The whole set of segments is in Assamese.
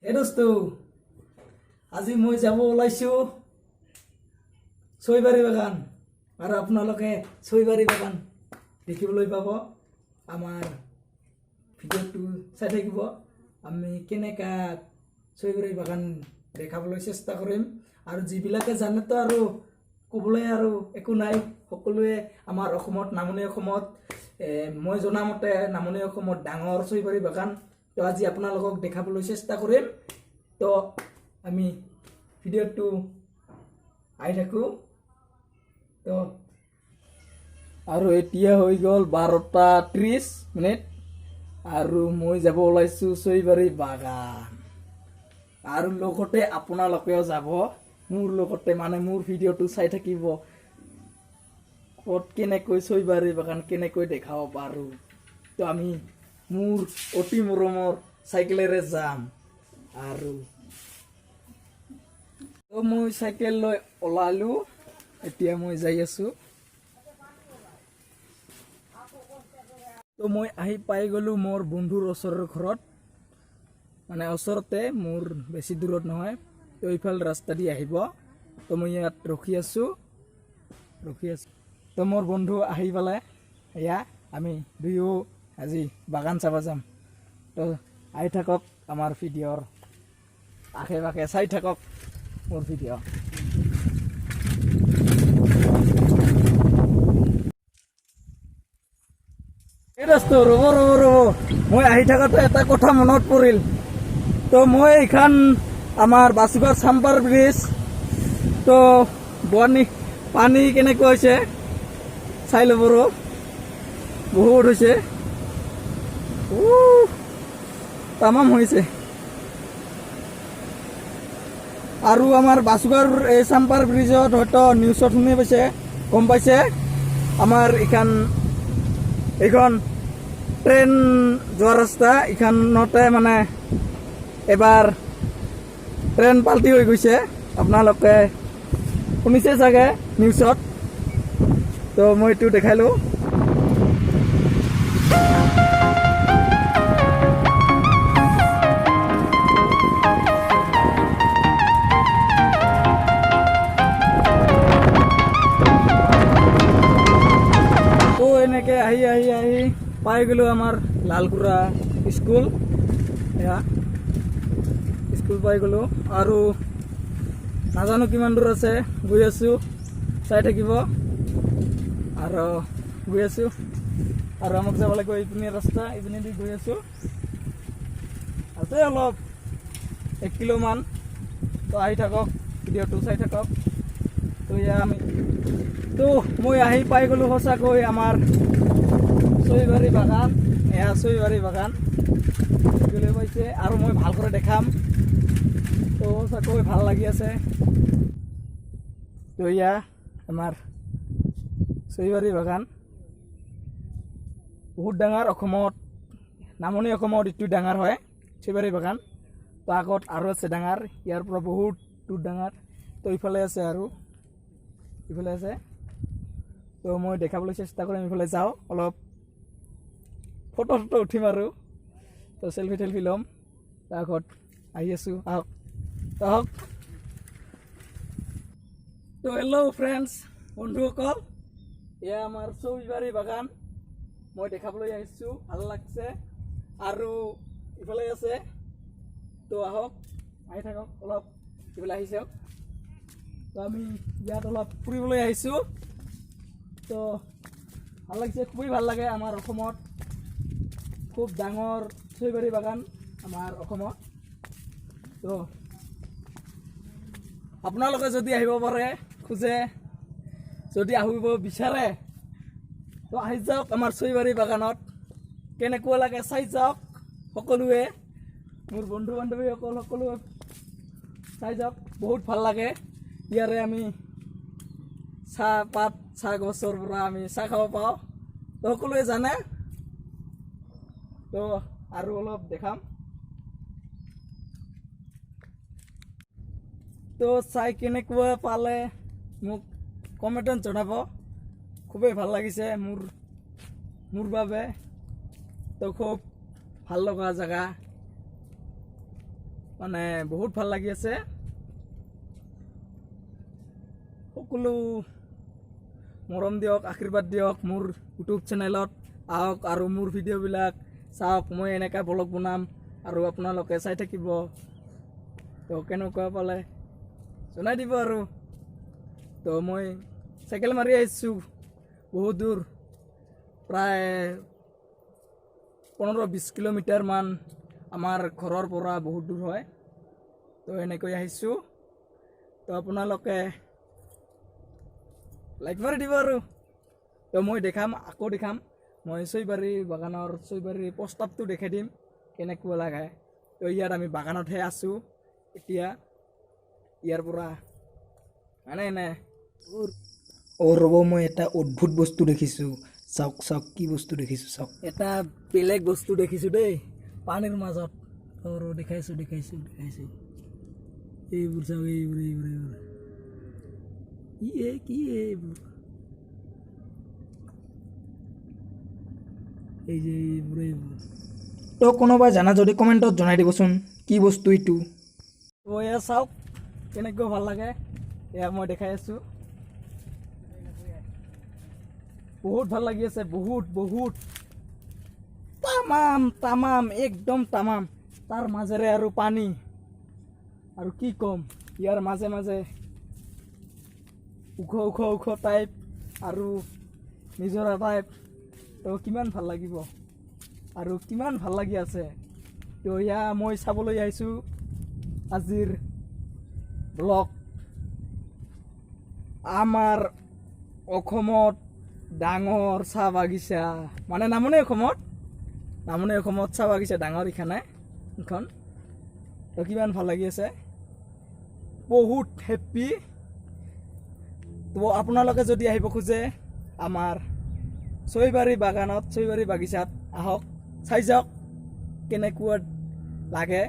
হে দোস্তো, আজি মই যাব ওলাইছোঁ ছয়বাৰী বাগান আৰু আপোনালোকে ছয়বাৰী বাগান দেখিবলৈ পাব। আমাৰ ভিডিঅ'টো চাই থাকিব। আমি কেনেকা ছয়বাৰী বাগান দেখাবলৈ চেষ্টা কৰিম আৰু যিবিলাকে জানেতো আৰু ক'বলৈ আৰু একো নাই। সকলোৱে আমাৰ অসমত নামনি অসমত মই জনামতে নামনি অসমত ডাঙৰ ছয়বাৰী বাগান। তো আজি আপোনালোকক দেখাবলৈ চেষ্টা কৰিম। তো আমি ভিডিঅ'টো আহি থাকোঁ। তো আৰু এতিয়া হৈ গ'ল 12:30 আৰু মই যাব ওলাইছোঁ ছয়বাৰী বাগান আৰু লগতে আপোনালোকেও যাব মোৰ লগতে, মানে মোৰ ভিডিঅ'টো চাই থাকিব। ক'ত কেনেকৈ ছয়বাৰী বাগান কেনেকৈ দেখাব পাৰোঁ। তো আমি মোৰ অতি মৰমৰ চাইকেলেৰে যাম আৰু তো মই চাইকেল লৈ ওলালোঁ। এতিয়া মই যাই আছোঁ। তো মই আহি পাই গ'লোঁ মোৰ বন্ধুৰ ওচৰৰ ঘৰত, মানে ওচৰতে, মোৰ বেছি দূৰত নহয়। তো এইফালে ৰাস্তা দি আহিব। তো মই ইয়াত ৰখি আছোঁ। তো মোৰ বন্ধু আহি পালে, এয়া আমি দুয়ো আজি বাগান চাব যাম। তো আহি থাকক আমাৰ ভিডিঅ'ৰ আশে পাশে, চাই থাকক মোৰ ভিডিঅ'। এই দোস্ত, ৰ'ব মই আহি থাকোঁতে এটা কথা মনত পৰিল। তো মই এইখন আমাৰ বাসুগাঁও চাম্পাৰ ব্ৰিজ, তো পানী কেনেকুৱা হৈছে চাই ল'ব। বহুত হৈছে, তামাম হৈছে। আৰু আমাৰ বাসুগাঁৱৰ এই চাম্পাৰ ব্ৰিজত হয়তো নিউজত শুনি পাইছে, গম পাইছে, আমাৰ এইখন ট্ৰেইন যোৱা ৰাস্তা, এইখনতে মানে এবাৰ ট্ৰেইন পাল্টি হৈ গৈছে। আপোনালোকে শুনিছে চাগে নিউজত। তো মই এইটো দেখালোঁ। তো এনেকৈ আহি পাই গ'লোঁ আমাৰ লালকুৰা স্কুল। এয়া স্কুল পাই গ'লোঁ আৰু নাজানো কিমান দূৰ আছে, গৈ আছোঁ, চাই থাকিব। আৰু গৈ আছোঁ আৰু আমাক যাব লাগিব এইপিনে ৰাস্তা, এইপিনেদি গৈ আছোঁ। আছে অলপ 1 কিলোমান। তো আহি থাকক, ভিডিঅ'টো চাই থাকক। তো মই আহি পাই গ'লোঁ সঁচাকৈ আমাৰ ছয়বাৰী বাগান। এয়া ছয়বাৰী বাগান দেখিবলৈ পাইছে আৰু মই ভাল কৰি দেখাম। তো সঁচাকৈ ভাল লাগি আছে। তো এয়া আমাৰ ছয়বাৰী বাগান বহুত ডাঙৰ। অসমত, নামনি অসমত এইটো ডাঙৰ হয় ছয়বাৰী বাগান। তো আগত আৰু আছে ডাঙৰ, ইয়াৰ পৰা বহুত দূৰ ডাঙৰ। তো ইফালে আছে আৰু ইফালে আছে। তো মই দেখাবলৈ চেষ্টা কৰিম। ইফালে যাওঁ, অলপ ফটো উঠিম আৰু তো চেলফি ল'ম। তাৰ আগত আহি আছোঁ, আহক। তো হেল্ল' ফ্ৰেণ্ডছ, বন্ধুসকল, এয়া আমাৰ ছয়বাৰী বাগান মই দেখাবলৈ আহিছোঁ। ভাল লাগছে আৰু ইফালে আছে। তো আহক, আহি থাকক, অলপ ইফালে আহি চাওক। তো আমি ইয়াত অলপ ফুৰিবলৈ আহিছোঁ। তো ভাল লাগিছে, খুবেই ভাল লাগে। আমাৰ অসমত খুব ডাঙৰ ছয়বাৰী বাগান আমাৰ অসমত। তো আপোনালোকে যদি আহিব পাৰে, খোজে, যদি আহিব বিচাৰে, তো আহি যাওক আমাৰ ছয়বাৰী বাগানত। কেনেকুৱা লাগে চাই যাওক সকলোৱে, মোৰ বন্ধু বান্ধৱীসকল সকলোৱে চাই যাওক। বহুত ভাল লাগে। ইয়াৰে আমি চাহ গছৰ পৰা আমি চাহ খাব পাওঁ, তো সকলোৱে জানে। তো আৰু অলপ দেখাম। তো চাই কেনেকুৱা পালে মোক কমেণ্টত জনাব। খুবেই ভাল লাগিছে মোৰ বাবে। তো খুব ভাল লগা জেগা। মানে বহুত ভাল লাগি আছে। সকলো মৰম দিয়ক, আশীৰ্বাদ দিয়ক মোৰ ইউটিউব চেনেলত, আহক আৰু মোৰ ভিডিঅ'বিলাক চাওক। মই এনেকৈ ব্লগ বনাম আৰু আপোনালোকে চাই থাকিব। তো কেনেকুৱা পালে জনাই দিব আৰু। তো মই চাইকেল মাৰি আহিছোঁ বহুত দূৰ, প্ৰায় 15-20 কিলোমিটাৰমান আমাৰ ঘৰৰ পৰা বহুত দূৰ হয়। তো এনেকৈ আহিছোঁ। তো আপোনালোকে লাইক মাৰি দিব আৰু। তো মই আকৌ দেখাম মই চৈবাৰী বাগানৰ চৈবাৰীৰ প্ৰস্তাৱটো দেখাই দিম কেনেকুৱা লাগে। তো ইয়াত আমি বাগানতহে আছোঁ এতিয়া, ইয়াৰ পৰা মানে ৰ'ব, মই এটা অদ্ভুত বস্তু দেখিছোঁ। চাওক চাওক কি বস্তু দেখিছোঁ চাওক। এটা বেলেগ বস্তু দেখিছোঁ দেই পানীৰ মাজত। দেখাইছোঁ এইবোৰ চাওক, এইবোৰ কি এইবোৰ, এই যে এইবোৰ। তো কোনোবাই জানা যদি কমেণ্টত জনাই দিবচোন কি বস্তু এইটো। তো এয়া চাওক কেনেকৈ ভাল লাগে, এয়া মই দেখাই আছোঁ। বহুত ভাল লাগি আছে, বহুত তামাম একদম তামাম। তাৰ মাজেৰে আৰু পানী, আৰু কি ক'ম, ইয়াৰ মাজে মাজে ওখ টাইপ আৰু নিজৰা টাইপ। তো কিমান ভাল লাগিব আৰু কিমান ভাল লাগি আছে। তো এয়া মই চাবলৈ আহিছোঁ আজিৰ ব্লগ। আমাৰ অসমত ডাঙৰ চাহ বাগিচা, মানে নামনি অসমত চাহ বাগিচা ডাঙৰ এইখন। তো কিমান ভাল লাগি আছে, বহুত হেপ্পী। তো আপোনালোকে যদি আহিব খোজে আমাৰ চৈবাৰী বাগিচাত আহক, চাই যাওক কেনেকুৱা লাগে।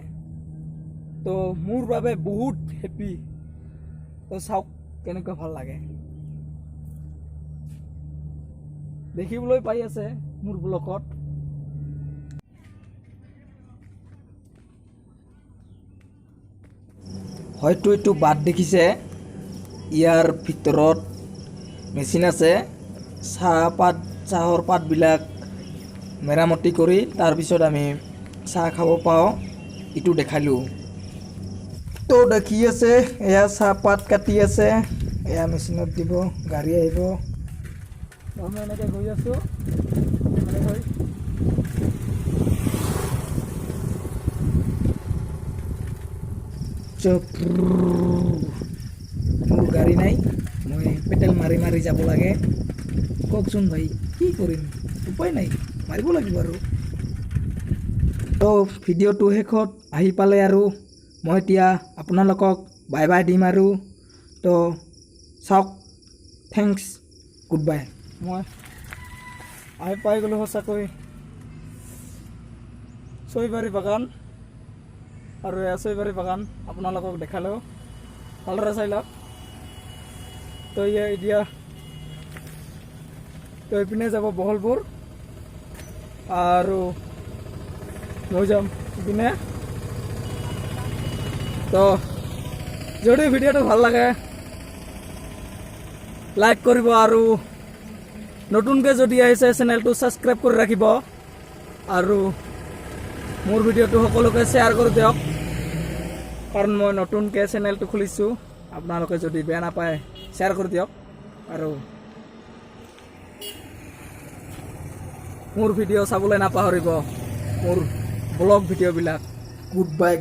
তো মোৰ বাবে বহুত হেপ্পী। তো চাওক কেনেকুৱা ভাল লাগে, দেখিবলৈ পাই আছে মোৰ ব্লগত। হয়তো এইটো বাট দেখিছে, ইয়াৰ ভিতৰত মেচিন আছে। চাহৰ পাতবিলাক মেৰামতি কৰি তাৰপিছত আমি চাহ খাব পাওঁ, এইটো দেখালোঁ। তো দেখি আছে এয়া চাহপাত কাটি আছে, এয়া মেচিনত দিব, গাড়ী আহিব। আমি এনেকৈ গৈ আছোঁ। মোৰ গাড়ী নাই, মই পেটেল মাৰি যাব লাগে। কওকচোন ভাই, কি কৰিম, উপায় নাই, মাৰিব লাগিব আৰু। তো ভিডিঅ'টো শেষত আহি পালে আৰু মই এতিয়া আপোনালোকক বাই বাই দিম আৰু। তো চাওক, থেংকছ, গুড বাই। মই আহি পাই গ'লোঁ সঁচাকৈ চৈবাৰী বাগান। আৰু এয়া চৈবাৰী বাগান আপোনালোকক দেখালোঁ, ভালদৰে চাই লওক। তো এতিয়া তো এইপিনে যাব বহলপুৰ আৰু মই যাম ইপিনে। তো যদি ভিডিঅ'টো ভাল লাগে লাইক কৰিব আৰু নতুনকৈ যদি আহিছে চেনেলটো ছাবস্ক্ৰাইব কৰি ৰাখিব আৰু মোৰ ভিডিঅ'টো সকলোকে শ্বেয়াৰ কৰি দিয়ক, কাৰণ মই নতুনকৈ চেনেলটো খুলিছোঁ। আপোনালোকে যদি বেয়া নাপায় শ্বেয়াৰ কৰি দিয়ক আৰু মোৰ ভিডিঅ' চাবলৈ নাপাহৰিব, মোৰ ব্লগ ভিডিঅ'বিলাক। Good bye.